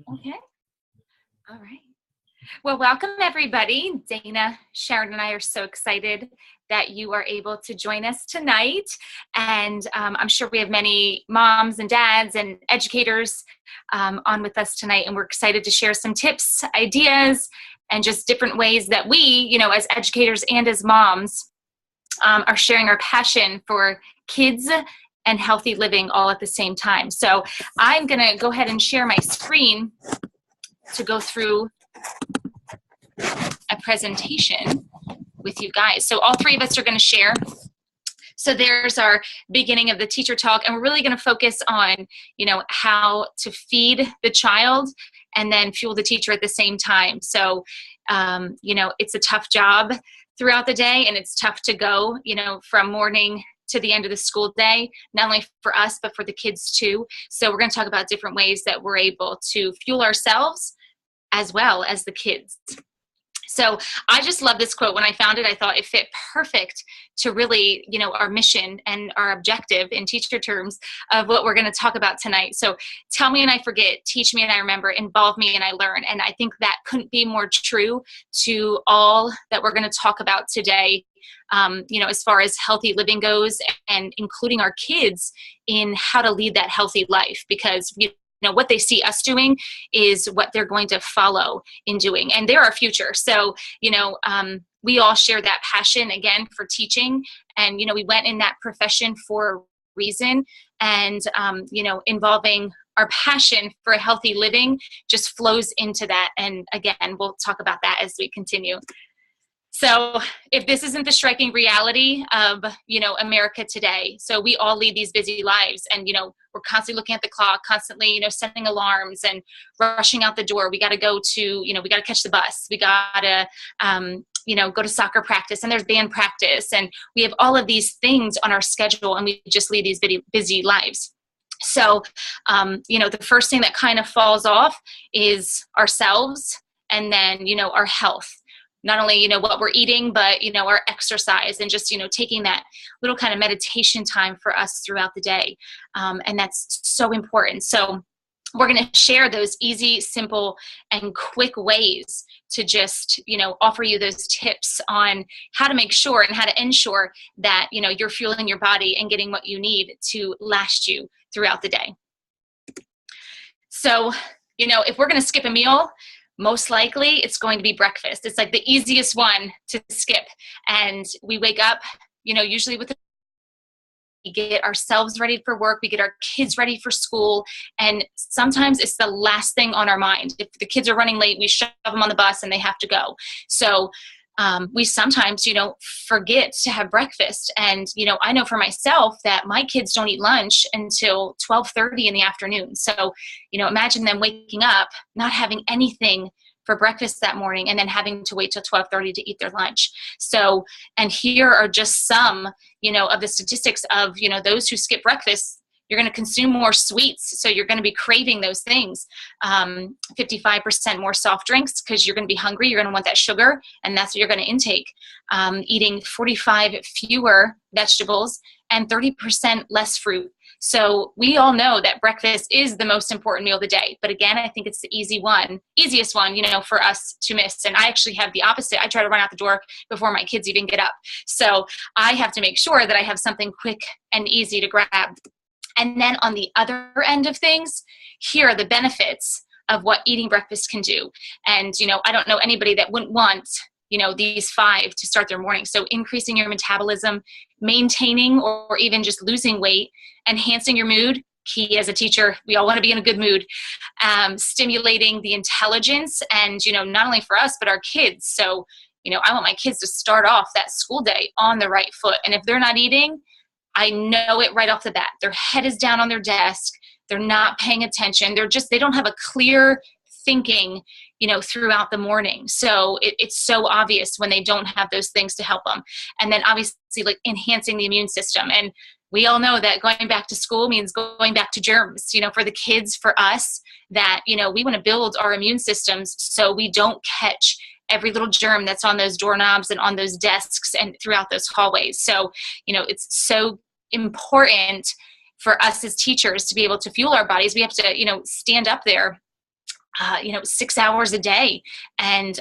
Okay. All right. Well, welcome everybody. Dana, Sharon, and I are so excited that you are able to join us tonight. And I'm sure we have many moms and dads and educators on with us tonight. And we're excited to share some tips, ideas, and just different ways that we, as educators and as moms, are sharing our passion for kids and healthy living all at the same time. So I'm going to go ahead and share my screen to go through a presentation with you guys. So all three of us are going to share. So there's our beginning of the teacher talk, and we're really going to focus on, how to feed the child and then fuel the teacher at the same time. So, it's a tough job throughout the day, and it's tough to go, from morning to the end of the school day, not only for us, but for the kids too. So we're going to talk about different ways that we're able to fuel ourselves as well as the kids. So I just love this quote. When I found it, I thought it fit perfect to really, our mission and our objective in teacher terms of what we're going to talk about tonight. So tell me and I forget, teach me and I remember, involve me and I learn. And I think that couldn't be more true to all that we're going to talk about today, as far as healthy living goes, and including our kids in how to lead that healthy life, because what they see us doing is what they're going to follow in doing, and they're our future. So, we all share that passion again for teaching, and, we went in that profession for a reason, and, involving our passion for healthy living just flows into that. And again, we'll talk about that as we continue. So if this isn't the striking reality of, America today, so we all lead these busy lives, and, we're constantly looking at the clock, constantly, setting alarms and rushing out the door. We got to go to, we got to catch the bus. We got to, go to soccer practice, and there's band practice, and we have all of these things on our schedule, and we just lead these busy lives. So, the first thing that kind of falls off is ourselves, and then, our health. Not only, what we're eating, but, our exercise, and just, taking that little kind of meditation time for us throughout the day. And that's so important. So we're going to share those easy, simple, and quick ways to just, offer you those tips on how to make sure and how to ensure that, you're fueling your body and getting what you need to last you throughout the day. So, if we're going to skip a meal, most likely it's going to be breakfast. It's like the easiest one to skip. And we wake up, usually we get ourselves ready for work, we get our kids ready for school, and sometimes it's the last thing on our mind. If the kids are running late, we shove them on the bus and they have to go. So we sometimes, forget to have breakfast. And, I know for myself that my kids don't eat lunch until 12:30 in the afternoon. So, imagine them waking up, not having anything for breakfast that morning, and then having to wait till 12:30 to eat their lunch. So, and here are just some, of the statistics of, those who skip breakfast. You're going to consume more sweets, so you're going to be craving those things. 55% more soft drinks, because you're going to be hungry. You're going to want that sugar, and that's what you're going to intake. Eating 45 fewer vegetables and 30% less fruit. So we all know that breakfast is the most important meal of the day. But again, I think it's the easiest one, for us to miss. And I actually have the opposite. I try to run out the door before my kids even get up. So I have to make sure that I have something quick and easy to grab. And then on the other end of things, here are the benefits of what eating breakfast can do. And, I don't know anybody that wouldn't want, these 5 to start their morning. So increasing your metabolism, maintaining or even just losing weight, enhancing your mood. Key as a teacher, we all want to be in a good mood. Stimulating the intelligence, and, not only for us, but our kids. So, I want my kids to start off that school day on the right foot. And if they're not eating, I know it right off the bat. Their head is down on their desk. They're not paying attention. They don't have a clear thinking, throughout the morning. So it's so obvious when they don't have those things to help them. And then obviously, like, enhancing the immune system. And we all know that going back to school means going back to germs, for the kids, for us, that, we want to build our immune systems so we don't catch every little germ that's on those doorknobs and on those desks and throughout those hallways. So, it's so important for us as teachers to be able to fuel our bodies. We have to, stand up there 6 hours a day, and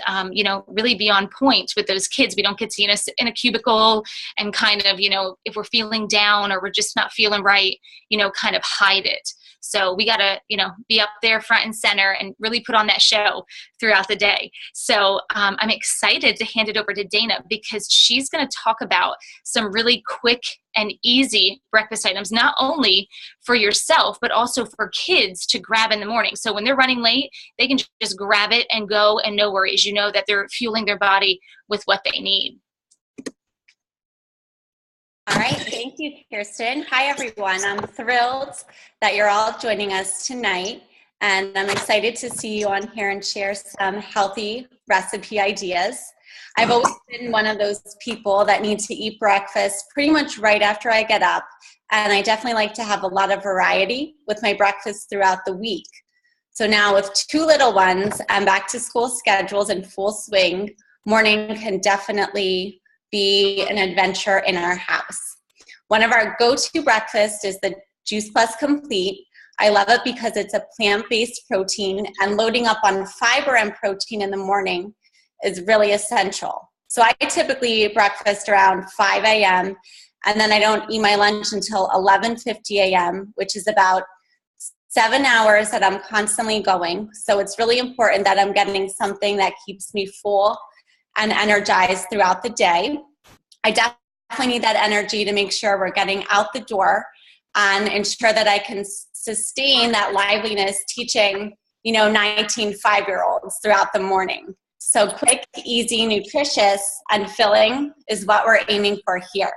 really be on point with those kids. We don't get to sit in a cubicle and kind of if we're feeling down or we're just not feeling right, kind of hide it. So we got to, be up there front and center and really put on that show throughout the day. So I'm excited to hand it over to Dana, because she's going to talk about some really quick and easy breakfast items, not only for yourself, but also for kids to grab in the morning. So when they're running late, they can just grab it and go, and no worries. That they're fueling their body with what they need. All right, thank you, Kirsten. Hi, everyone. I'm thrilled that you're all joining us tonight, and I'm excited to see you on here and share some healthy recipe ideas. I've always been one of those people that need to eat breakfast pretty much right after I get up, and I definitely like to have a lot of variety with my breakfast throughout the week. So now with 2 little ones and back to school schedules in full swing, morning can definitely be an adventure in our house. One of our go-to breakfasts is the Juice Plus Complete. I love it because it's a plant-based protein, and loading up on fiber and protein in the morning is really essential. So I typically eat breakfast around 5 a.m. and then I don't eat my lunch until 11:50 a.m., which is about 7 hours that I'm constantly going. So it's really important that I'm getting something that keeps me full and energized throughout the day. I definitely need that energy to make sure we're getting out the door and ensure that I can sustain that liveliness teaching, 19 5-year-olds throughout the morning. So quick, easy, nutritious, and filling is what we're aiming for here.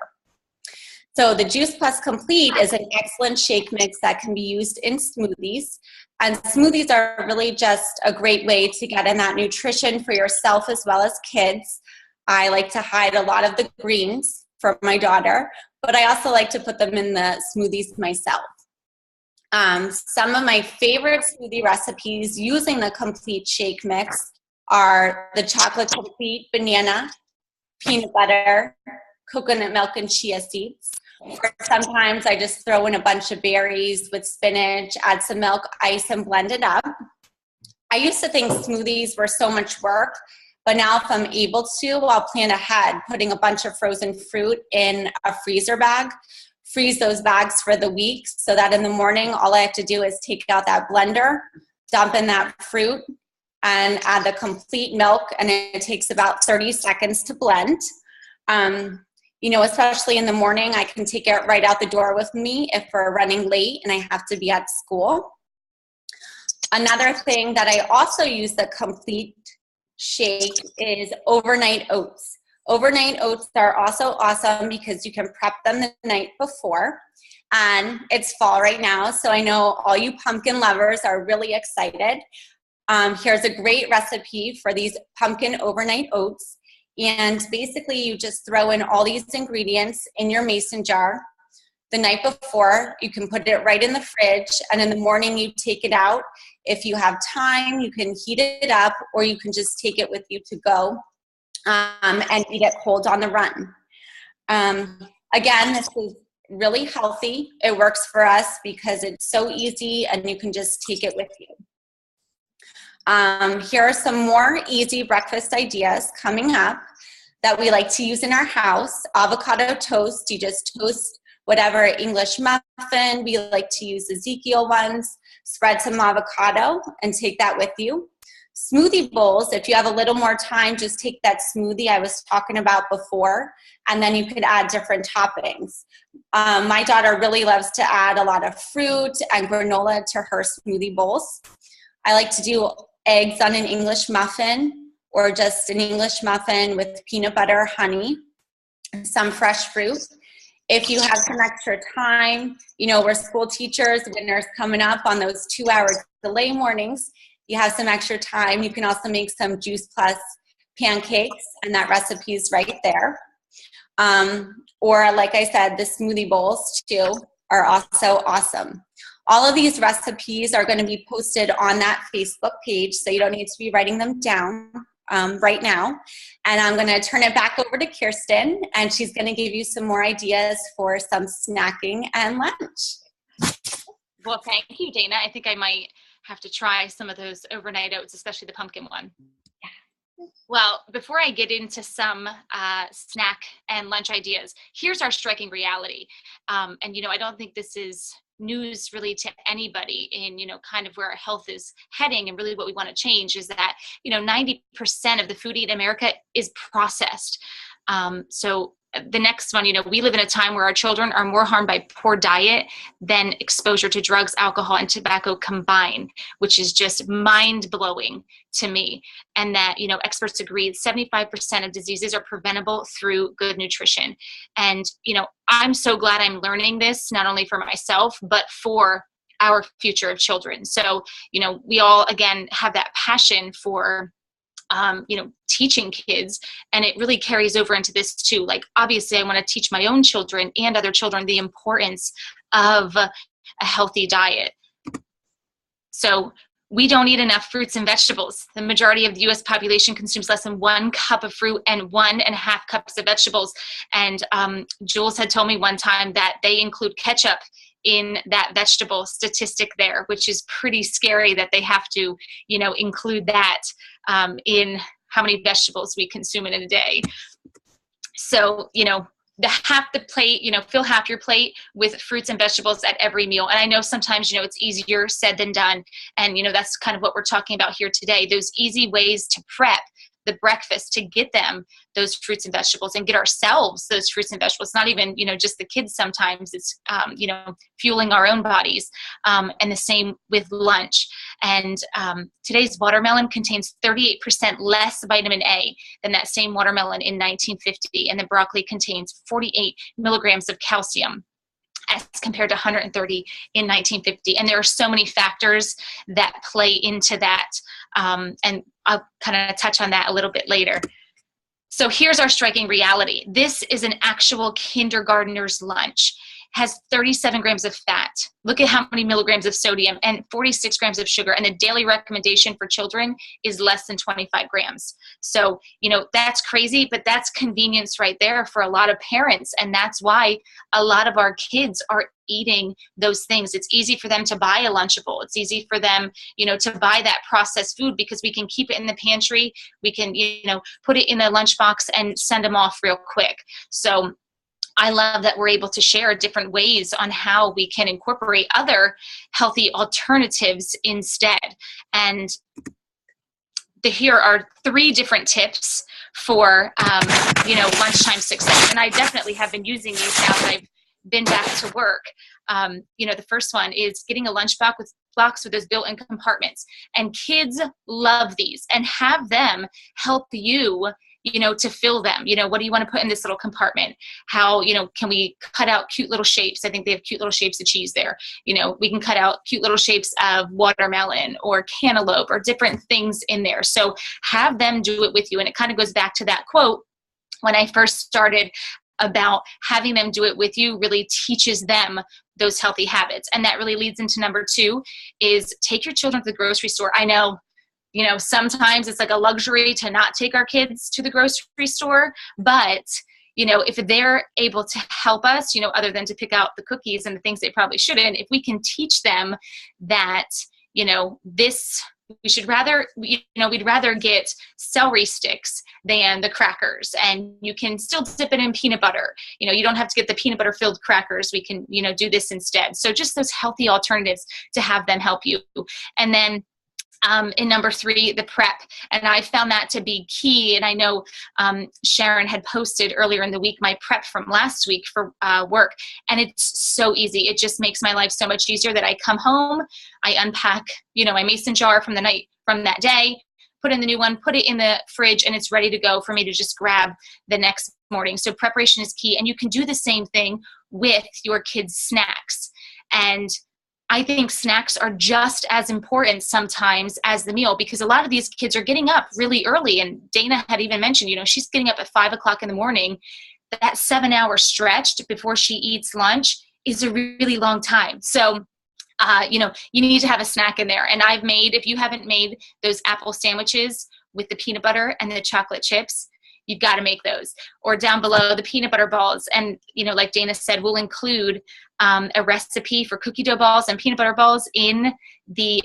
So the Juice Plus Complete is an excellent shake mix that can be used in smoothies. And smoothies are really just a great way to get in that nutrition for yourself as well as kids. I like to hide a lot of the greens for my daughter, but I also like to put them in the smoothies myself. Some of my favorite smoothie recipes using the complete shake mix are the chocolate complete banana, peanut butter, coconut milk, and chia seeds. Or sometimes I just throw in a bunch of berries with spinach, add some milk, ice, and blend it up. I used to think smoothies were so much work, but now if I'm able to, I'll plan ahead, putting a bunch of frozen fruit in a freezer bag, freeze those bags for the week so that in the morning, all I have to do is take out that blender, dump in that fruit, and add the complete milk, and it takes about 30 seconds to blend. Especially in the morning, I can take it right out the door with me if we're running late and I have to be at school. Another thing that I also use the complete shake is overnight oats. Overnight oats are also awesome because you can prep them the night before. And it's fall right now, so I know all you pumpkin lovers are really excited. Here's a great recipe for these pumpkin overnight oats. And basically you just throw in all these ingredients in your mason jar the night before. You can put it right in the fridge, and in the morning you take it out. If you have time, you can heat it up, or you can just take it with you to go and eat it cold on the run. Again, this is really healthy. It works for us because it's so easy and you can just take it with you. Here are some more easy breakfast ideas coming up that we like to use in our house. Avocado toast. You just toast whatever English muffin. We like to use Ezekiel ones. Spread some avocado and take that with you. Smoothie bowls. If you have a little more time, just take that smoothie I was talking about before, and then you could add different toppings. My daughter really loves to add a lot of fruit and granola to her smoothie bowls. I like to do eggs on an English muffin, or just an English muffin with peanut butter, honey, some fresh fruit. If you have some extra time, we're school teachers, winter's coming up on those 2-hour delay mornings, you have some extra time, you can also make some Juice Plus pancakes, and that recipe is right there. Or like I said, the smoothie bowls too are also awesome. All of these recipes are going to be posted on that Facebook page, so you don't need to be writing them down right now. And I'm going to turn it back over to Kirsten, and she's going to give you some more ideas for some snacking and lunch. Well, thank you, Dana. I think I might have to try some of those overnight oats, especially the pumpkin one. Well, before I get into some snack and lunch ideas, here's our striking reality. And, I don't think this is news really to anybody in, kind of where our health is heading, and really what we want to change is that, 90% of the food eaten in America is processed. So the next one, we live in a time where our children are more harmed by poor diet than exposure to drugs, alcohol, and tobacco combined, which is just mind-blowing to me. And that, experts agree 75% of diseases are preventable through good nutrition. And, I'm so glad I'm learning this, not only for myself, but for our future of children. So, we all, again, have that passion for teaching kids, and it really carries over into this too. Like, obviously I want to teach my own children and other children the importance of a healthy diet. So we don't eat enough fruits and vegetables. The majority of the US population consumes less than 1 cup of fruit and 1.5 cups of vegetables. And Jules had told me one time that they include ketchup in that vegetable statistic there, which is pretty scary that they have to, include that in how many vegetables we consume in a day. So, half the plate, fill half your plate with fruits and vegetables at every meal. And I know sometimes, it's easier said than done. And, that's kind of what we're talking about here today, those easy ways to prep the breakfast to get them those fruits and vegetables, and get ourselves those fruits and vegetables, not even, just the kids. Sometimes it's, fueling our own bodies. And the same with lunch. And today's watermelon contains 38% less vitamin A than that same watermelon in 1950. And the broccoli contains 48 milligrams of calcium as compared to 130 in 1950. And there are so many factors that play into that. And I'll kind of touch on that a little bit later. So here's our striking reality. This is an actual kindergartner's lunch. Has 37 grams of fat. Look at how many milligrams of sodium, and 46 grams of sugar. And the daily recommendation for children is less than 25 grams. So, that's crazy, but that's convenience right there for a lot of parents. And that's why a lot of our kids are eating those things. It's easy for them to buy a Lunchable. It's easy for them, to buy that processed food, because we can keep it in the pantry. We can, put it in a lunchbox and send them off real quick. So I love that we're able to share different ways on how we can incorporate other healthy alternatives instead. And here are 3 different tips for, lunchtime success. And I definitely have been using these now that I've been back to work. The first one is getting a lunchbox with those built-in compartments. And kids love these, and have them help you, to fill them. What do you want to put in this little compartment? How, can we cut out cute little shapes? I think they have cute little shapes of cheese there. We can cut out cute little shapes of watermelon or cantaloupe or different things in there. So have them do it with you. And it kind of goes back to that quote when I first started, about having them do it with you really teaches them those healthy habits. And that really leads into number 2 is take your children to the grocery store. I know, sometimes it's like a luxury to not take our kids to the grocery store, but, if they're able to help us, other than to pick out the cookies and the things they probably shouldn't, if we can teach them that, we'd rather get celery sticks than the crackers, and you can still dip it in peanut butter. You don't have to get the peanut butter filled crackers. We can, do this instead. So just those healthy alternatives to have them help you. And then in number 3, the prep. And I found that to be key. And I know Sharon had posted earlier in the week my prep from last week for work. And it's so easy. It just makes my life so much easier that I come home, I unpack, my mason jar from the night from that day, put in the new one, put it in the fridge, and it's ready to go for me to just grab the next morning. So preparation is key. And you can do the same thing with your kids' snacks. And I think snacks are just as important sometimes as the meal, because a lot of these kids are getting up really early. And Dana had even mentioned, she's getting up at 5 o'clock in the morning. That 7-hour stretch before she eats lunch is a really long time. So, you need to have a snack in there. And I've made, if you haven't made those apple sandwiches with the peanut butter and the chocolate chips, you've got to make those. Or down below, the peanut butter balls. And, you know, like Dana said, we'll include a recipe for cookie dough balls and peanut butter balls in the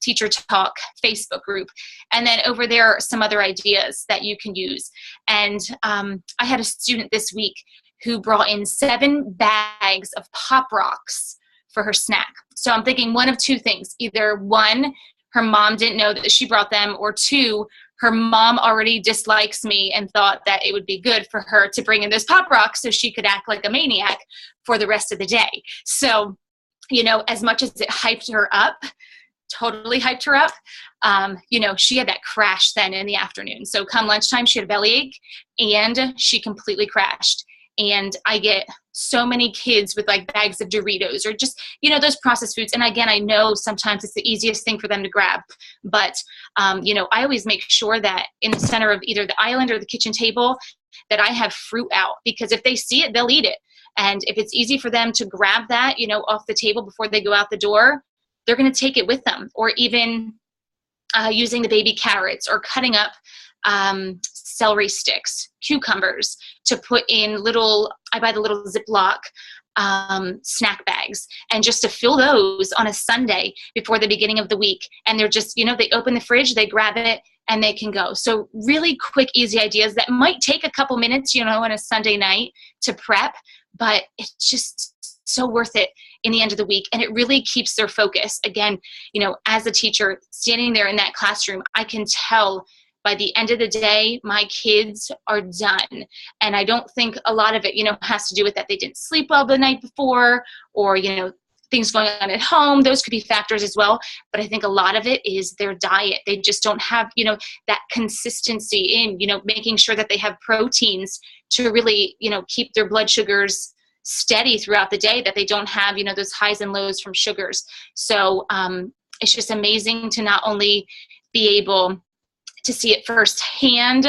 Teacher Talk Facebook group. And then over there are some other ideas that you can use. And I had a student this week who brought in 7 bags of Pop Rocks for her snack. So I'm thinking one of two things. Either one, her mom didn't know that she brought them, or two, her mom already dislikes me and thought that it would be good for her to bring in those Pop Rocks so she could act like a maniac for the rest of the day. So, you know, as much as it hyped her up, totally hyped her up, you know, she had that crash then in the afternoon. So come lunchtime, she had a bellyache and she completely crashed. And I get so many kids with like bags of Doritos or just, you know, those processed foods. And again, I know sometimes it's the easiest thing for them to grab, but, you know, I always make sure that in the center of either the island or the kitchen table that I have fruit out, because if they see it, they'll eat it. And if it's easy for them to grab that, you know, off the table before they go out the door, they're going to take it with them. Or even using the baby carrots or cutting up celery sticks, cucumbers to put in I buy the little Ziploc snack bags, and just to fill those on a Sunday before the beginning of the week. And they're just, you know, they open the fridge, they grab it, and they can go. So really quick, easy ideas that might take a couple minutes, you know, on a Sunday night to prep, but it's just so worth it in the end of the week. And it really keeps their focus. Again, you know, as a teacher standing there in that classroom, I can tell by the end of the day, my kids are done. And I don't think a lot of it, you know, has to do with that they didn't sleep well the night before, or, you know, things going on at home. Those could be factors as well. But I think a lot of it is their diet. They just don't have, you know, that consistency in, you know, making sure that they have proteins to really, you know, keep their blood sugars steady throughout the day, that they don't have, you know, those highs and lows from sugars. So it's just amazing to not only be able to see it firsthand,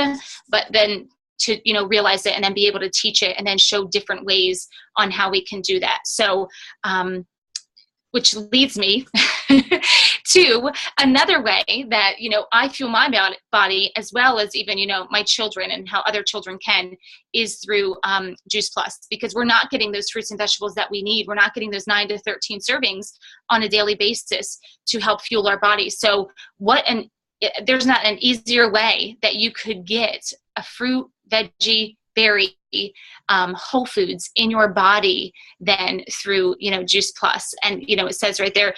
but then to, you know, realize it and then be able to teach it and then show different ways on how we can do that. So, which leads me to another way that, you know, I fuel my body as well as even, you know, my children and how other children can, is through Juice Plus, because we're not getting those fruits and vegetables that we need. We're not getting those 9 to 13 servings on a daily basis to help fuel our body. So there's not an easier way that you could get a fruit, veggie, berry, whole foods in your body than through, you know, Juice Plus. And, you know, it says right there,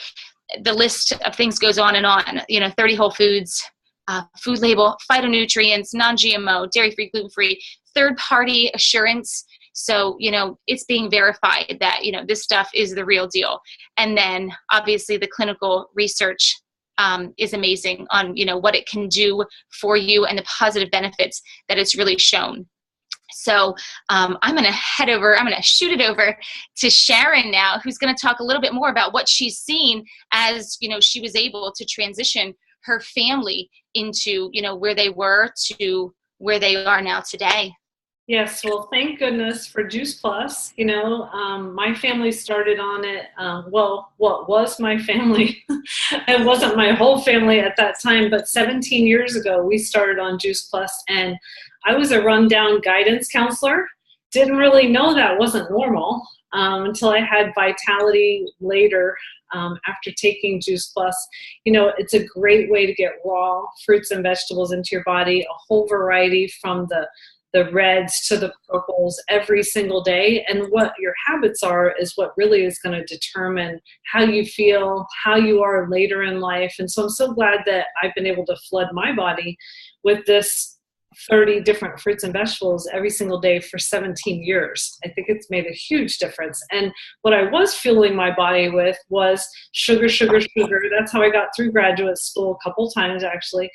the list of things goes on and on, you know, 30 whole foods, food label, phytonutrients, non-GMO, dairy-free, gluten-free, third-party assurance. So, you know, it's being verified that, you know, this stuff is the real deal. And then obviously the clinical research is amazing on, you know, what it can do for you and the positive benefits that it's really shown. So I'm going to shoot it over to Sharon now, who's going to talk a little bit more about what she's seen as, you know, she was able to transition her family into, you know, where they were to where they are now today. Yes, well, thank goodness for Juice Plus. You know, my family started on it, well, what was my family? It wasn't my whole family at that time, but 17 years ago, we started on Juice Plus, and I was a rundown guidance counselor. Didn't really know that wasn't normal until I had Vitality later after taking Juice Plus. You know, it's a great way to get raw fruits and vegetables into your body, a whole variety from the reds to the purples every single day. And what your habits are is what really is going to determine how you feel, how you are later in life. And so I'm so glad that I've been able to flood my body with this 30 different fruits and vegetables every single day for 17 years. I think it's made a huge difference. And what I was fueling my body with was sugar, sugar, sugar. That's how I got through graduate school a couple times, actually.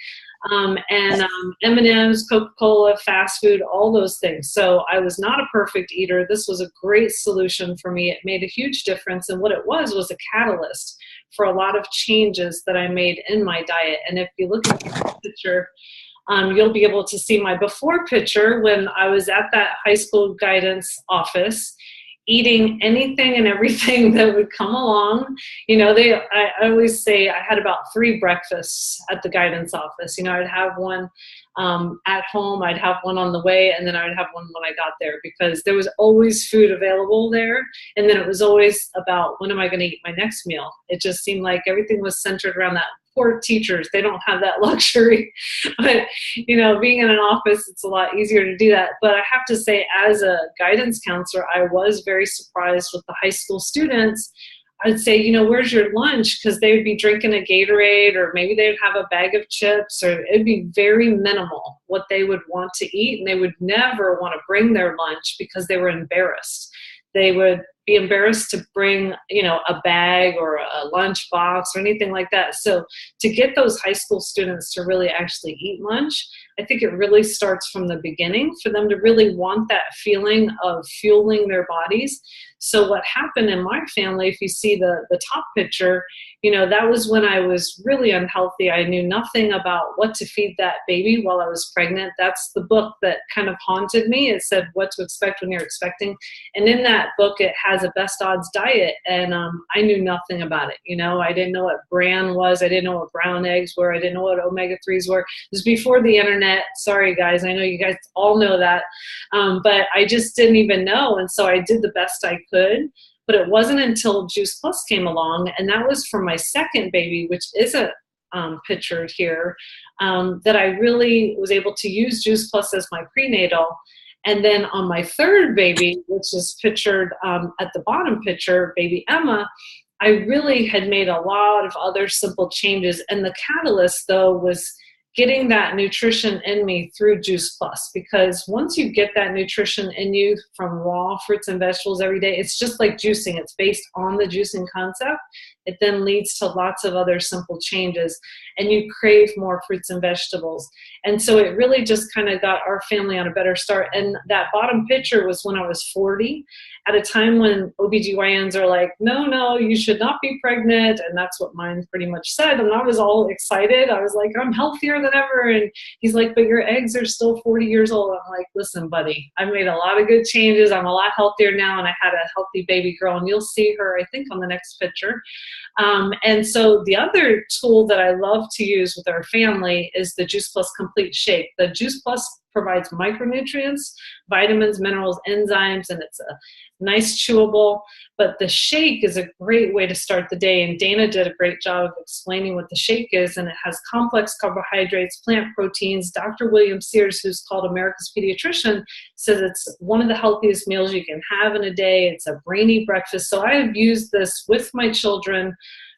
M&Ms, Coca-Cola, fast food, all those things. So I was not a perfect eater. This was a great solution for me. It made a huge difference. And what it was a catalyst for a lot of changes that I made in my diet. And if you look at the picture, you'll be able to see my before picture when I was at that high school guidance office. eating anything and everything that would come along. You know, I always say I had about 3 breakfasts at the guidance office. You know, I'd have one at home, I'd have one on the way, and then I would have one when I got there, because there was always food available there. And then it was always about, when am I going to eat my next meal? It just seemed like everything was centered around that. Poor teachers, they don't have that luxury. But, you know, being in an office, it's a lot easier to do that. But I have to say, as a guidance counselor, I was very surprised with the high school students. I'd say, you know, where's your lunch? Because they would be drinking a Gatorade, or maybe they'd have a bag of chips, or it'd be very minimal what they would want to eat. And they would never want to bring their lunch because they were embarrassed. They would be embarrassed to bring, you know, a bag or a lunch box or anything like that. So to get those high school students to really actually eat lunch, I think it really starts from the beginning for them to really want that feeling of fueling their bodies. So what happened in my family, if you see the top picture, you know, that was when I was really unhealthy. I knew nothing about what to feed that baby while I was pregnant. That's the book that kind of haunted me. It said what to expect when you're expecting. And in that book, it has a best odds diet. And I knew nothing about it. You know, I didn't know what bran was. I didn't know what brown eggs were. I didn't know what omega-3s were. It was before the internet. Sorry, guys. I know you guys all know that. But I just didn't even know. And so I did the best I could. But it wasn't until Juice Plus came along, and that was for my second baby, which isn't pictured here, that I really was able to use Juice Plus as my prenatal. And then on my third baby, which is pictured at the bottom picture, baby Emma, I really had made a lot of other simple changes. And the catalyst, though, was getting that nutrition in me through Juice Plus, because once you get that nutrition in you from raw fruits and vegetables every day, it's just like juicing. It's based on the juicing concept. It then leads to lots of other simple changes, and you crave more fruits and vegetables. And so it really just kind of got our family on a better start. And that bottom picture was when I was 40, at a time when OBGYNs are like, no, you should not be pregnant. And that's what mine pretty much said. And I was all excited. I was like, I'm healthier than ever. And he's like, but your eggs are still 40 years old. I'm like, listen, buddy, I've made a lot of good changes. I'm a lot healthier now. And I had a healthy baby girl, and you'll see her, I think, on the next picture. And so the other tool that I love to use with our family is the Juice Plus Complete Shake. The Juice Plus provides micronutrients, vitamins, minerals, enzymes, and it's a nice chewable. But the shake is a great way to start the day. And Dana did a great job of explaining what the shake is. And it has complex carbohydrates, plant proteins. Dr. William Sears, who's called America's Pediatrician, says it's one of the healthiest meals you can have in a day. It's a brainy breakfast. So I have used this with my children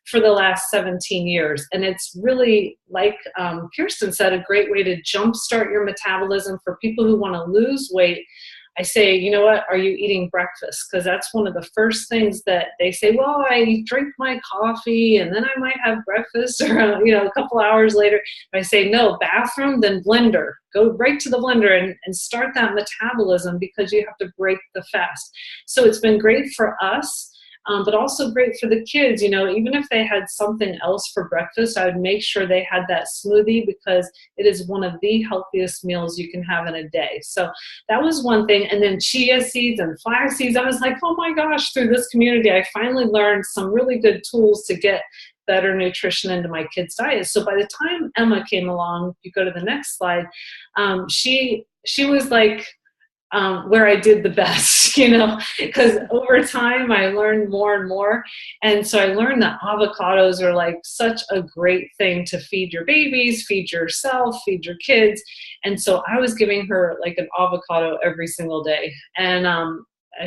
for the last 17 years. And it's really, like Kirsten said, a great way to jumpstart your metabolism for people who want to lose weight. I say, you know what, are you eating breakfast? Because that's one of the first things that they say, well, I drink my coffee and then I might have breakfast, or, you know, a couple hours later. I say, no, bathroom, then blender. Go right to the blender and start that metabolism, because you have to break the fast. So it's been great for us. But also great for the kids. You know, even if they had something else for breakfast, I would make sure they had that smoothie, because it is one of the healthiest meals you can have in a day. So that was one thing. And then chia seeds and flax seeds. I was like, oh my gosh, through this community, I finally learned some really good tools to get better nutrition into my kids' diet. So by the time Emma came along, you go to the next slide, she was like, where I did the best, you know, because over time I learned more and more. And so I learned that avocados are like such a great thing to feed your babies, feed yourself, feed your kids. And so I was giving her like an avocado every single day. And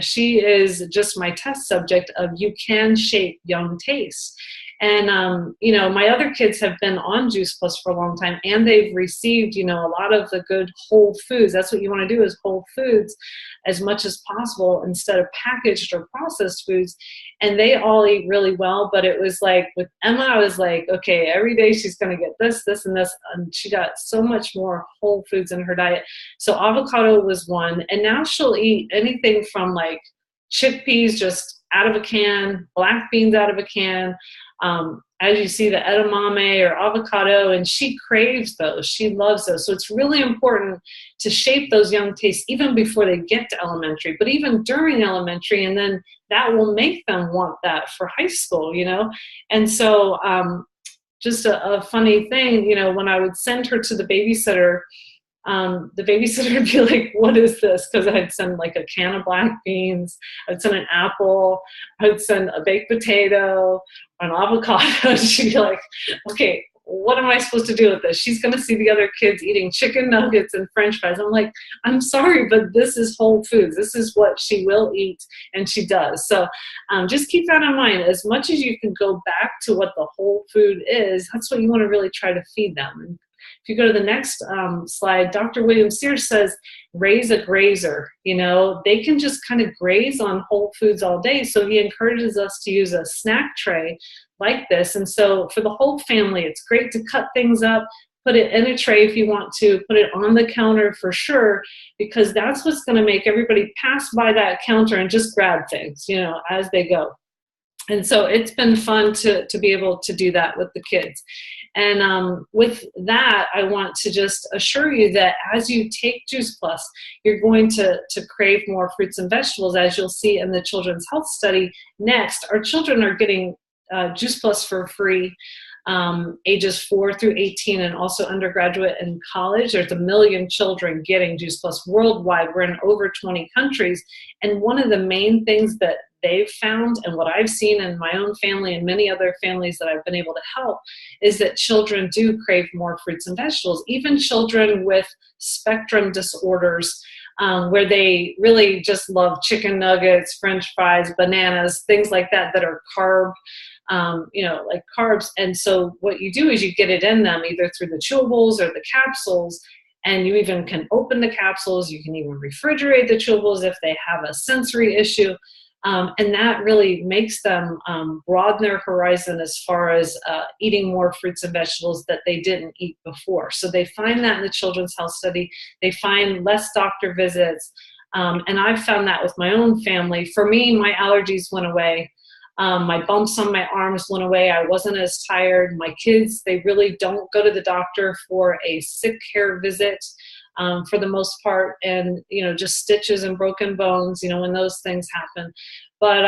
she is just my test subject of you can shape young tastes. And, you know, my other kids have been on Juice Plus for a long time, and they've received, you know, a lot of the good whole foods. That's what you want to do, is whole foods as much as possible instead of packaged or processed foods. And they all eat really well. But it was like with Emma, I was like, okay, every day she's going to get this, this, and this. And she got so much more whole foods in her diet. So avocado was one. And now she'll eat anything from like chickpeas just out of a can, black beans out of a can, as you see, the edamame or avocado, and she craves those. She loves those. So it's really important to shape those young tastes even before they get to elementary, but even during elementary, and then that will make them want that for high school, you know? And so just a funny thing, you know, when I would send her to the babysitter would be like, what is this? Because I'd send like a can of black beans, I'd send an apple, I'd send a baked potato, an avocado. She'd be like, okay, what am I supposed to do with this? She's going to see the other kids eating chicken nuggets and french fries. I'm like, I'm sorry, but this is whole foods. This is what she will eat, and she does. So just keep that in mind. As much as you can go back to what the whole food is, that's what you want to really try to feed them. And if you go to the next slide, Dr. William Sears says, raise a grazer. You know, they can just kind of graze on whole foods all day. So he encourages us to use a snack tray like this. And so for the whole family, it's great to cut things up, put it in a tray if you want to, put it on the counter for sure, because that's what's going to make everybody pass by that counter and just grab things, you know, as they go. And so it's been fun to be able to do that with the kids. And with that, I want to just assure you that as you take Juice Plus, you're going to crave more fruits and vegetables, as you'll see in the Children's Health Study next. Our children are getting Juice Plus for free, ages 4 through 18, and also undergraduate and college. There's 1 million children getting Juice Plus worldwide. We're in over 20 countries. And one of the main things that they've found, and what I've seen in my own family and many other families that I've been able to help, is that children do crave more fruits and vegetables. Even children with spectrum disorders, where they really just love chicken nuggets, french fries, bananas, things like that that are carb, you know, like carbs. And so what you do is you get it in them either through the chewables or the capsules, and you even can open the capsules. You can even refrigerate the chewables if they have a sensory issue. And that really makes them broaden their horizon as far as eating more fruits and vegetables that they didn't eat before. So they find that in the Children's Health Study. They find less doctor visits. And I've found that with my own family. For me, my allergies went away. My bumps on my arms went away. I wasn't as tired. My kids, they really don't go to the doctor for a sick hair visit. For the most part, and, you know, just stitches and broken bones, you know, when those things happen. But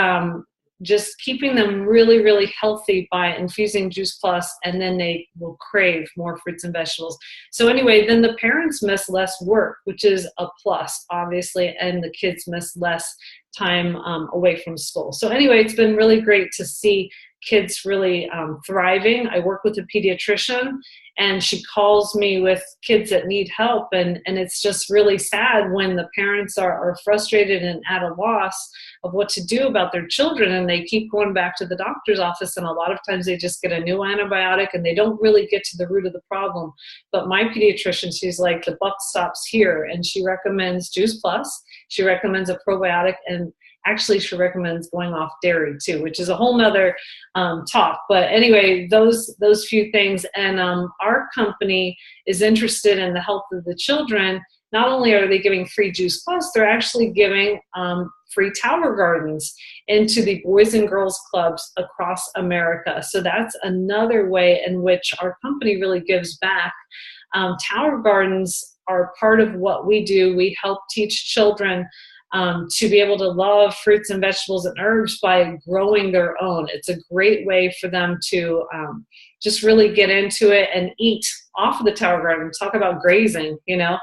just keeping them really, really healthy by infusing Juice Plus, and then they will crave more fruits and vegetables. So anyway, then the parents miss less work, which is a plus, obviously, and the kids miss less time away from school. So anyway, it's been really great to see kids really thriving. I work with a pediatrician, and she calls me with kids that need help, and it's just really sad when the parents are frustrated and at a loss of what to do about their children, and they keep going back to the doctor's office, and a lot of times they just get a new antibiotic and they don't really get to the root of the problem. But my pediatrician, she's like, the buck stops here, and she recommends Juice Plus. She recommends a probiotic, and actually she recommends going off dairy too, which is a whole nother talk. But anyway, those few things. And our company is interested in the health of the children. Not only are they giving free Juice Plus, they're actually giving free tower gardens into the Boys and Girls Clubs across America. So that's another way in which our company really gives back. Tower gardens are part of what we do. We help teach children to be able to love fruits and vegetables and herbs by growing their own. It's a great way for them to just really get into it and eat off of the tower garden. Talk about grazing, you know.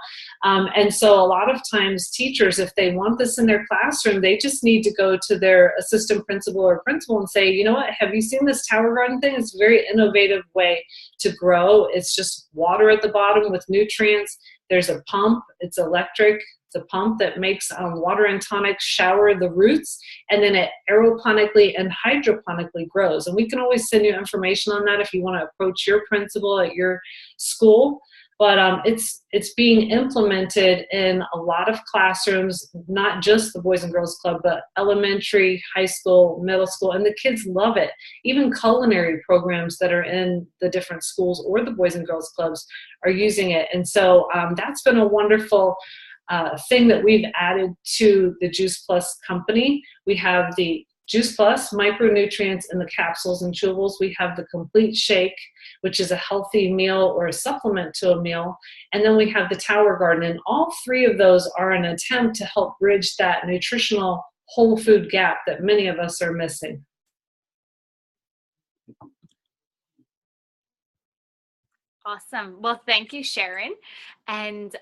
And so a lot of times teachers, if they want this in their classroom, they just need to go to their assistant principal or principal and say, you know what, have you seen this tower garden thing? It's a very innovative way to grow. It's just water at the bottom with nutrients. There's a pump. It's electric. It's a pump that makes water and tonic shower the roots, and then it aeroponically and hydroponically grows. And we can always send you information on that if you want to approach your principal at your school. But it's being implemented in a lot of classrooms, not just the Boys and Girls Club, but elementary, high school, middle school, and the kids love it. Even culinary programs that are in the different schools or the Boys and Girls Clubs are using it. And so that's been a wonderful thing that we've added to the Juice Plus company. We have the Juice Plus, micronutrients in the capsules and chewables. We have the complete shake, which is a healthy meal or a supplement to a meal. And then we have the Tower Garden. And all three of those are an attempt to help bridge that nutritional whole food gap that many of us are missing. Awesome. Well, thank you, Sharon. And,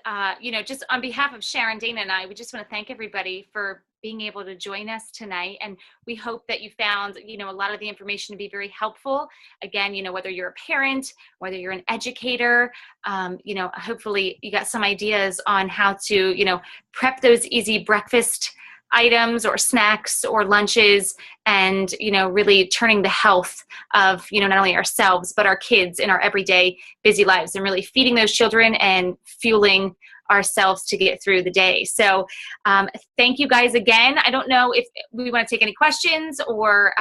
just on behalf of Sharon, Dana, and I, we just want to thank everybody for being able to join us tonight. And we hope that you found, a lot of the information to be very helpful. Again, whether you're a parent, whether you're an educator, hopefully you got some ideas on how to, prep those easy breakfast items or snacks or lunches, and really turning the health of not only ourselves but our kids in our everyday busy lives, and really feeding those children and fueling ourselves to get through the day. So thank you guys again. I don't know if we want to take any questions, or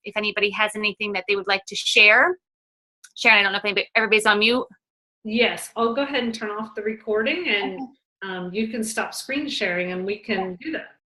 if anybody has anything that they would like to share. Sharon, I don't know if everybody's on mute. Yes, I'll go ahead and turn off the recording, and you can stop screen sharing and we can do that.